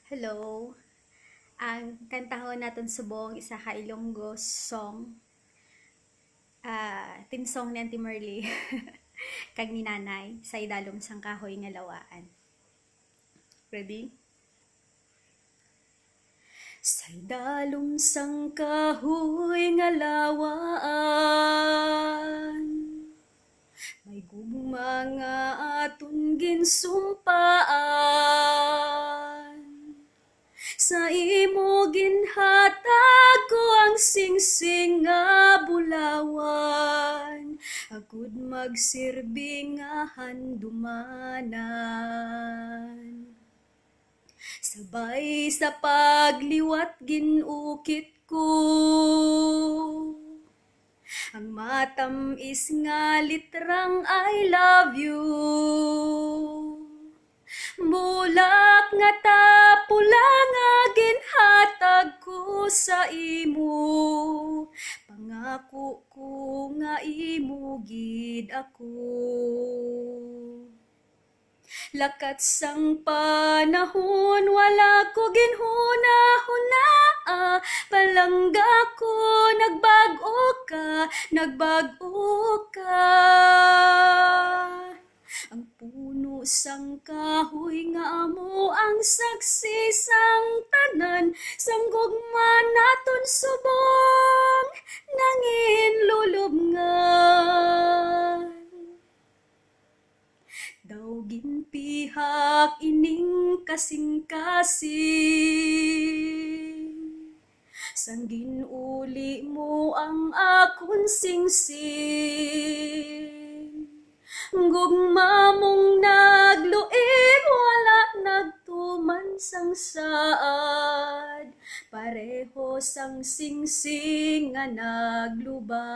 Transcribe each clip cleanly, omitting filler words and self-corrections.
Hello. Ang kantahon naton subong isa ka Ilonggo song. Team song ni Auntie Merly. Kag ni Nanay sa idalom sang kahoy nga lawaan. Ready? Sa idalom sang kahoy nga lawaan, may gugma nga aton ginsumpaan. Sa imo ginhatag ko ang singsing nga bulawan, agud magsirbing nga handumanan. Sabay sa pagliwat ginukit ko ang matamis nga litrang I love you. Bulak nga tapula nga ginhatag ko sa imo, pangako ko nga imo gid ako. Lakat sang panahon wala ko ginhuna-huna, palangga ko nagbago ka. Ang puno sang kahoy nga amo ang saksi sang tanan, sang gugma naton subong nangin lulubngan. Daw ginpihak ining kasing-kasing, sang ginuli mo ang akon singsing. Gugma mong nagluib, wala nagtuman sang saad, pareho sang singsing nga naglubad.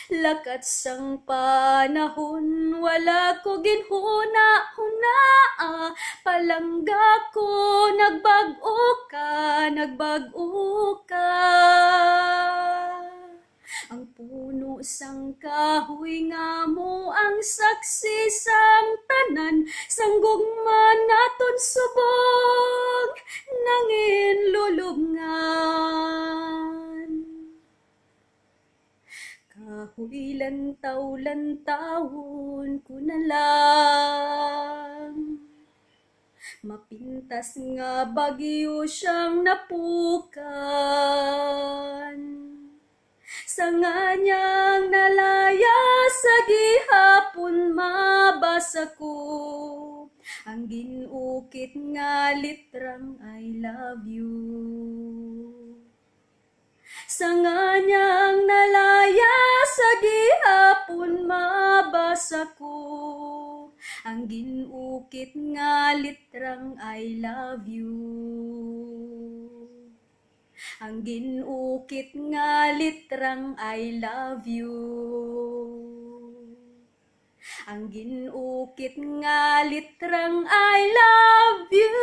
Lakat sang panahon wala ko ginhuna-huna, palangga ko nagbago ka. Ang puno sang kahoy nga mo ang saksi sang tanan, sang gugma naton subong nangin lulubngan. Kahoy lantawon ko na lang, mapintas nga bagyo siyang napukan. Sa nganyang nalaya sa gihapon mabasa ko ang ginukit nga litrang I love you. Sa nganyang nalaya sa gihapon mabasa ko ang ginukit nga litrang I love you. Ang ginukit nga litrang I love you. Ang ginukit nga litrang I love you.